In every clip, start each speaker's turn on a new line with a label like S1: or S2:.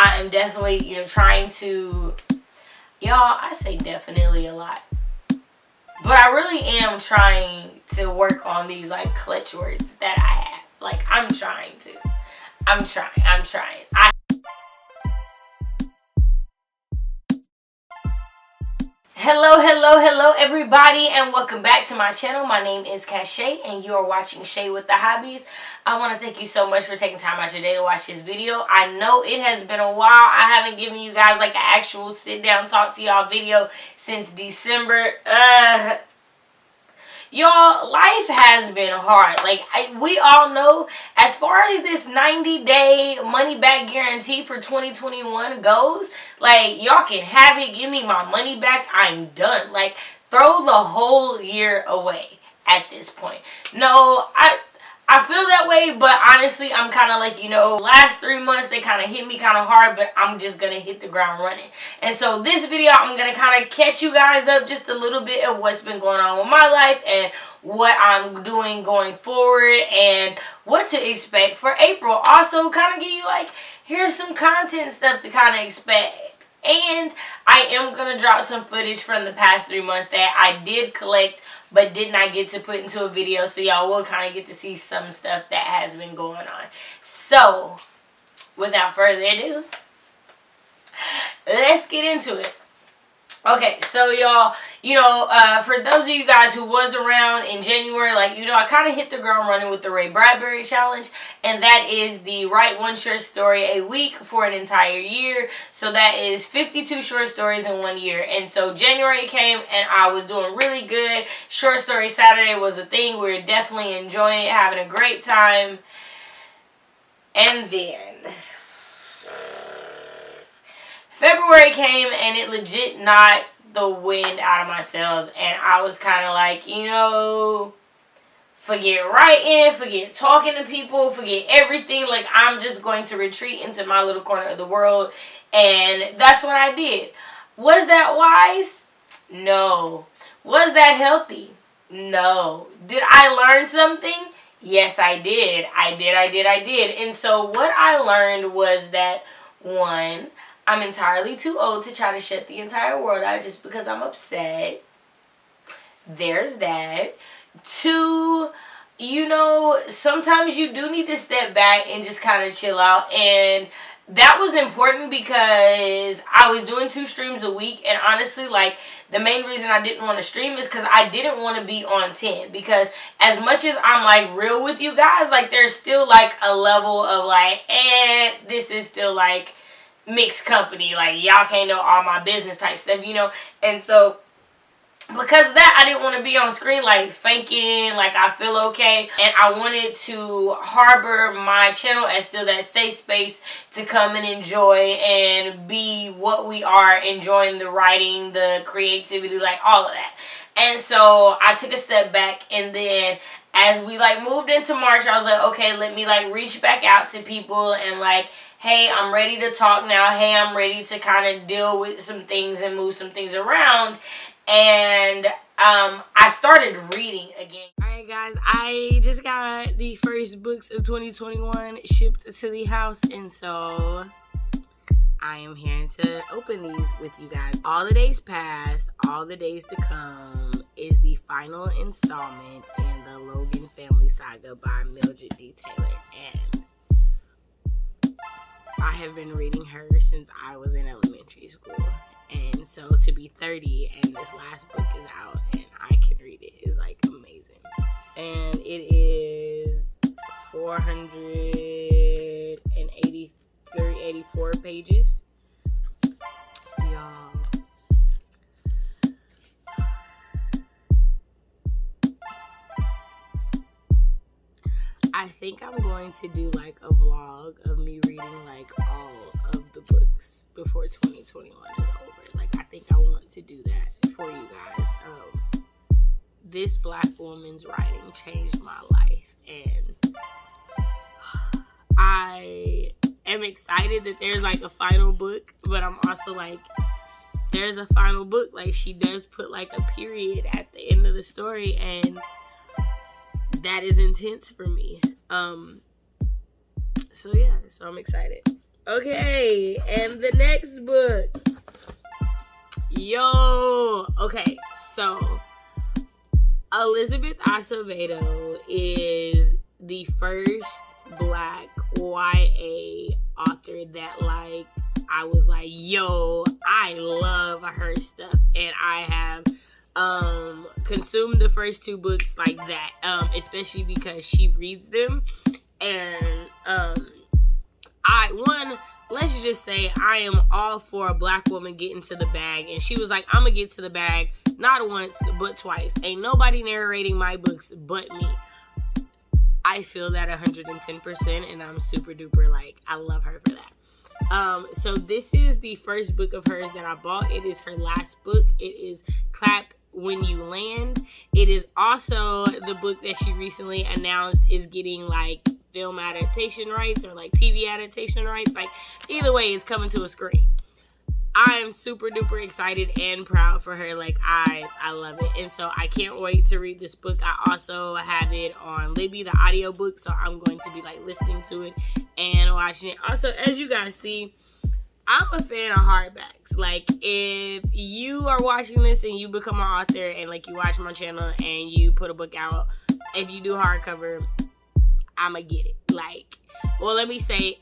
S1: I am definitely, you know, trying to, y'all, I say definitely a lot, but I really am trying to work on these like clutch words that I have. Like, I'm trying. Hello everybody, and welcome back to my channel. My name is Shay, and you are watching Shay with the Hobbies. I want to thank you so much for taking time out your day to watch this video. I know it has been a while. I haven't given you guys like an actual sit down talk to y'all video since December. Y'all, life has been hard. Like, we all know, as far as this 90-day money back guarantee for 2021 goes, like, y'all can have it. Give me my money back. I'm done. Like, throw the whole year away at this point. No, I feel that way, but honestly, I'm kind of like, you know, last 3 months, they kind of hit me kind of hard, but I'm just going to hit the ground running. And so this video, I'm going to kind of catch you guys up just a little bit of what's been going on with my life and what I'm doing going forward and what to expect for April. Also, kind of give you like, here's some content stuff to kind of expect. And I am going to drop some footage from the past 3 months that I did collect but did not get to put into a video. So y'all will kind of get to see some stuff that has been going on. So, without further ado, let's get into it. Okay, so y'all, you know, for those of you guys who was around in January, like, you know, I kind of hit the ground running with the Ray Bradbury challenge, and that is the write one short story a week for an entire year. So that is 52 short stories in 1 year. And so January came and I was doing really good. Short Story Saturday was a thing. We were definitely enjoying it, having a great time. And then February came and it legit knocked the wind out of my sails, and I was kind of like, you know, forget writing, forget talking to people, forget everything. Like, I'm just going to retreat into my little corner of the world, and that's what I did. Was that wise? No. Was that healthy? No. Did I learn something? Yes, I did. I did. And so what I learned was that, one, I'm entirely too old to try to shut the entire world out just because I'm upset. There's that. Two, you know, sometimes you do need to step back and just kind of chill out. And that was important because I was doing 2 streams a week. And honestly, like, the main reason I didn't want to stream is because I didn't want to be on 10. Because as much as I'm, like, real with you guys, like, there's still, like, a level of, like, this is still, like, mixed company, like, y'all can't know all my business type stuff, you know. And so because of that, I didn't want to be on screen like faking like I feel okay, and I wanted to harbor my channel as still that safe space to come and enjoy and be what we are, enjoying the writing, the creativity, like all of that. And so I took a step back, and then as we like moved into March, I was like, okay, let me like reach back out to people and like, hey, I'm ready to talk now. Hey, I'm ready to kind of deal with some things and move some things around. And I started reading again. Alright guys, I just got the first books of 2021 shipped to the house, and so I am here to open these with you guys. All the days past, all the days to come is the final installment in the Logan Family Saga by Mildred D. Taylor, and I have been reading her since I was in elementary school. And so to be 30 and this last book is out and I can read it is like amazing. And it is 84 pages. Y'all. I think I'm going to do like a vlog of me reading like all of the books before 2021 is over. Like, I think I want to do that for you guys. This Black woman's writing changed my life, and I am excited that there's like a final book, but I'm also like, there's a final book. Like, she does put like a period at the end of the story, and that is intense for me. So yeah, so I'm excited. Okay, and the next book. Yo, okay, so Elizabeth Acevedo is the first Black YA author that, like, I was like, yo, I love her stuff, and I have consumed the first 2 books like that, especially because she reads them, and let's just say I am all for a Black woman getting to the bag, and she was like, I'm gonna get to the bag not once but twice. Ain't nobody narrating my books but me. I feel that 110%, and I'm super duper, like, I love her for that. So this is the first book of hers that I bought. It is her last book. It is Clap When You Land. It is also the book that she recently announced is getting, like, film adaptation rights or, like, TV adaptation rights. Like, either way, it's coming to a screen. I am super duper excited and proud for her. Like, I love it. And so I can't wait to read this book. I also have it on Libby, the audiobook. So I'm going to be, like, listening to it and watching it. Also, as you guys see, I'm a fan of hardbacks. Like, if you are watching this and you become an author and, like, you watch my channel and you put a book out, if you do hardcover, I'ma get it. Like, well, let me say,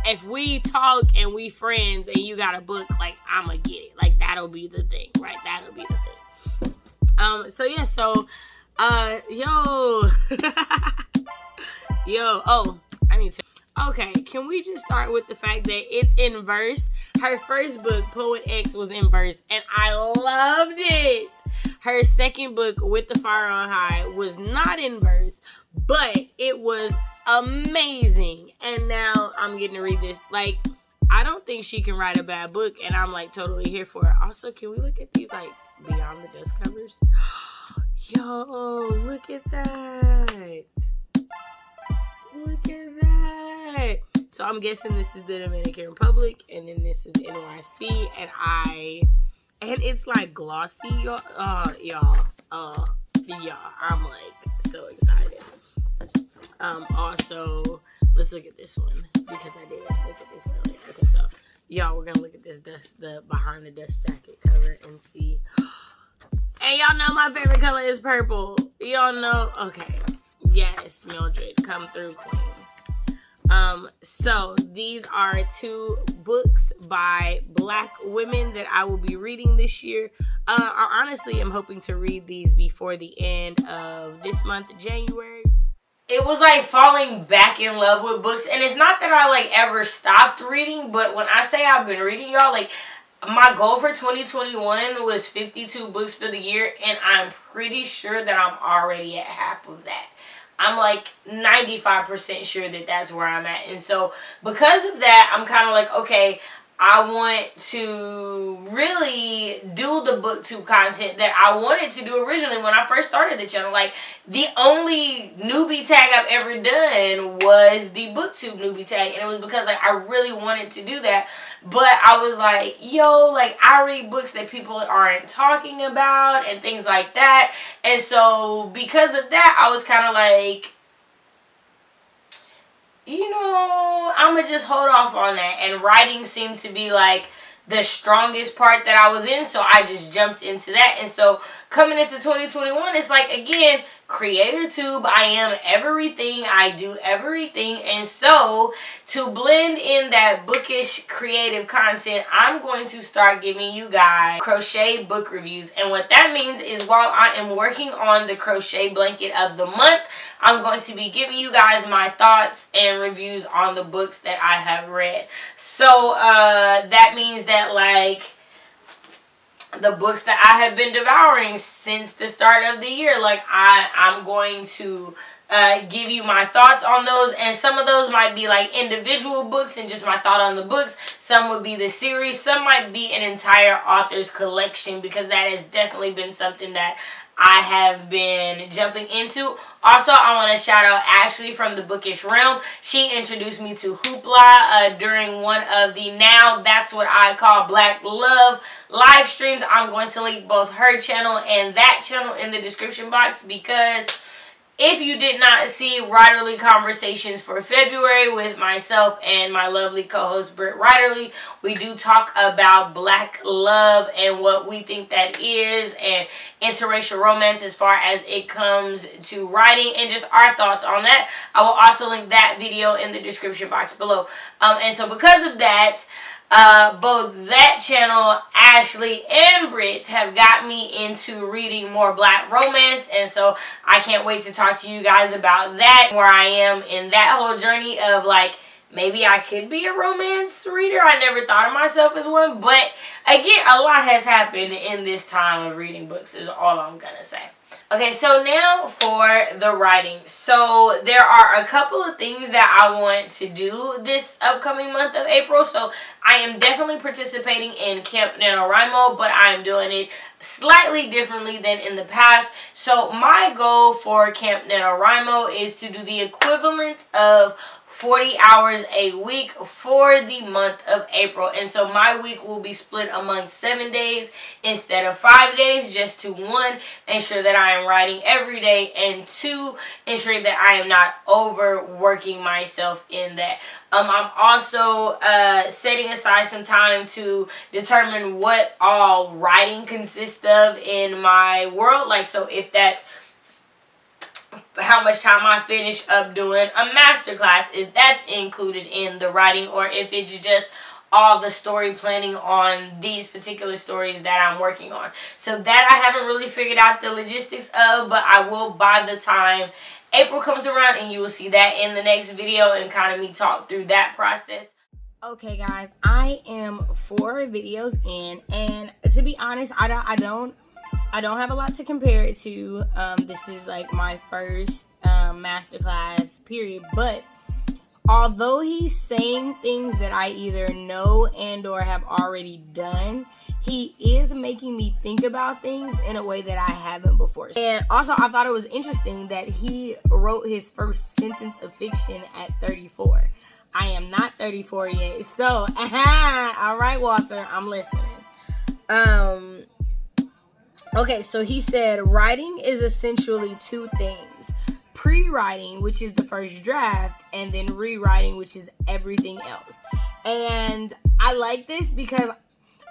S1: if we talk and we friends and you got a book, like, I'ma get it. Like, that'll be the thing, right? That'll be the thing. So yeah, oh, I need to. Okay, can we just start with the fact that it's in verse? Her first book, Poet X, was in verse, and I loved it. Her second book, With the Fire on High, was not in verse, but it was amazing. And now I'm getting to read this. Like, I don't think she can write a bad book, and I'm, like, totally here for it. Also, can we look at these, like, Beyond the Dust covers? Yo, look at that. Look at that. So I'm guessing this is the Dominican Republic, and then this is NYC, and it's, like, glossy, y'all. I'm, like, so excited. Also, let's look at this one, because I did look at this one earlier. Okay, so, y'all, we're gonna look at this the Behind the Dust jacket cover and see. And y'all know my favorite color is purple. Y'all know, okay. Yes, Mildred, come through, queen. So these are 2 books by Black women that I will be reading this year. I honestly am hoping to read these before the end of this month, January. It was like falling back in love with books, and it's not that I, like, ever stopped reading, but when I say I've been reading, y'all, like, my goal for 2021 was 52 books for the year, and I'm pretty sure that I'm already at half of that. I'm, like, 95% sure that that's where I'm at. And so because of that, I'm kind of like, okay, I want to really do the booktube content that I wanted to do originally when I first started the channel. Like, the only newbie tag I've ever done was the booktube newbie tag, and it was because, like, I really wanted to do that. But I was like, yo, like, I read books that people aren't talking about and things like that. And so because of that, I was kind of like, you know, I'm going to just hold off on that. And writing seemed to be, like, the strongest part that I was in, so I just jumped into that. And so coming into 2021, it's like, again, CreatorTube, I am everything, I do everything. And so to blend in that bookish creative content, I'm going to start giving you guys crochet book reviews. And what that means is, while I am working on the crochet blanket of the month, I'm going to be giving you guys my thoughts and reviews on the books that I have read. So that means that, like, the books that I have been devouring since the start of the year, like, I'm going to give you my thoughts on those. And some of those might be, like, individual books and just my thought on the books. Some would be the series. Some might be an entire author's collection, because that has definitely been something that I have been jumping into. Also, I want to shout out Ashley from the Bookish Realm. She introduced me to Hoopla during one of the Now That's What I Call Black Love live streams. I'm going to link both her channel and that channel in the description box, because if you did not see Writerly Conversations for February with myself and my lovely co-host Britt Writerly, we do talk about Black love and what we think that is, and interracial romance as far as it comes to writing, and just our thoughts on that. I will also link that video in the description box below. And so because of that, both that channel, Ashley and Britt, have got me into reading more Black romance, and so I can't wait to talk to you guys about that, where I am in that whole journey of like, maybe I could be a romance reader. I never thought of myself as one, but again, a lot has happened in this time of reading books is all I'm gonna say. Okay, so now for the writing. So there are a couple of things that I want to do this upcoming month of April. So I am definitely participating in Camp NaNoWriMo, but I am doing it slightly differently than in the past. So my goal for Camp NaNoWriMo is to do the equivalent of 40 hours a week for the month of April. And so my week will be split among 7 days instead of 5 days, just to 1, ensure that I am writing every day, and 2, ensuring that I am not overworking myself in that. I'm also setting aside some time to determine what all writing consists of in my world. Like, so if that's how much time I finish up doing a masterclass, if that's included in the writing, or if it's just all the story planning on these particular stories that I'm working on. So that I haven't really figured out the logistics of, but I will by the time April comes around, and you will see that in the next video and kind of me talk through that process. Okay guys, I am 4 videos in, and to be honest, I don't have a lot to compare it to. This is like my first masterclass period, but although he's saying things that I either know and or have already done, he is making me think about things in a way that I haven't before. And also, I thought it was interesting that he wrote his first sentence of fiction at 34. I am not 34 yet, so all right, Walter, I'm listening. Okay, so he said writing is essentially 2 things: pre-writing, which is the first draft, and then rewriting, which is everything else. And I like this because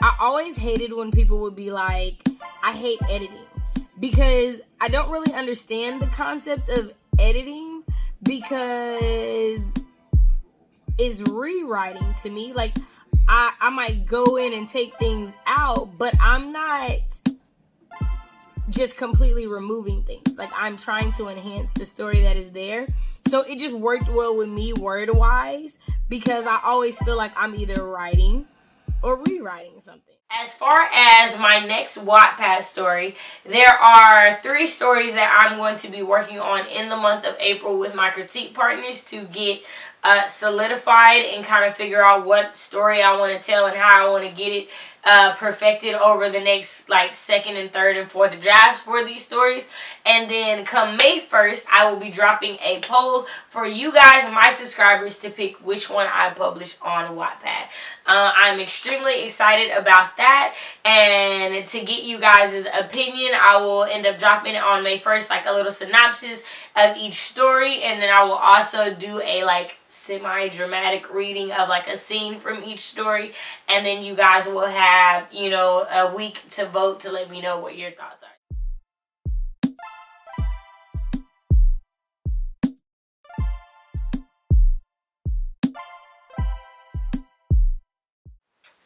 S1: I always hated when people would be like, I hate editing, because I don't really understand the concept of editing, because it's rewriting to me. Like, I might go in and take things out, but I'm not just completely removing things. Like, I'm trying to enhance the story that is there. So it just worked well with me word-wise, because I always feel like I'm either writing or rewriting something. As far as my next Wattpad story, there are 3 stories that I'm going to be working on in the month of April with my critique partners to get solidified and kind of figure out what story I want to tell and how I want to get it perfected over the next like 2nd and 3rd and 4th drafts for these stories. And then come May 1st, I will be dropping a poll for you guys, my subscribers, to pick which one I publish on Wattpad. I'm extremely excited about that, and to get you guys' opinion, I will end up dropping it on May 1st, like a little synopsis of each story, and then I will also do a like semi-dramatic reading of like a scene from each story, and then you guys will have, you know, a week to vote to let me know what your thoughts are.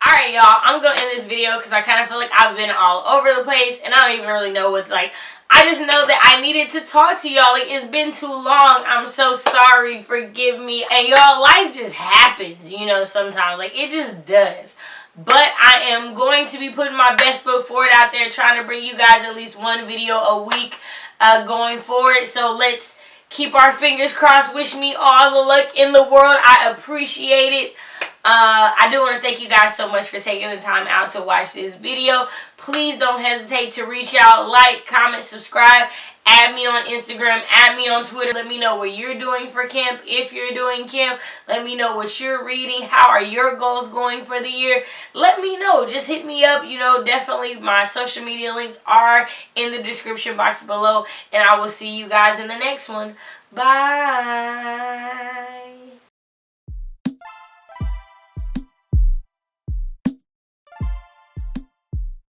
S1: Alright, y'all, I'm going to end this video because I kind of feel like I've been all over the place and I don't even really know what's like. I just know that I needed to talk to y'all. Like, it's been too long. I'm so sorry. Forgive me. And y'all, life just happens, you know, sometimes. Like, it just does. But I am going to be putting my best foot forward out there, trying to bring you guys at least 1 video a week going forward. So let's keep our fingers crossed. Wish me all the luck in the world. I appreciate it. I do want to thank you guys so much for taking the time out to watch this video. Please don't hesitate to reach out, like, comment, subscribe, Add me on Instagram, add me on Twitter. Let me know what you're doing for camp. If you're doing camp, let me know what you're reading. How are your goals going for the year? Let me know. Just hit me up. You know, definitely my social media links are in the description box below. And I will see you guys in the next one. Bye.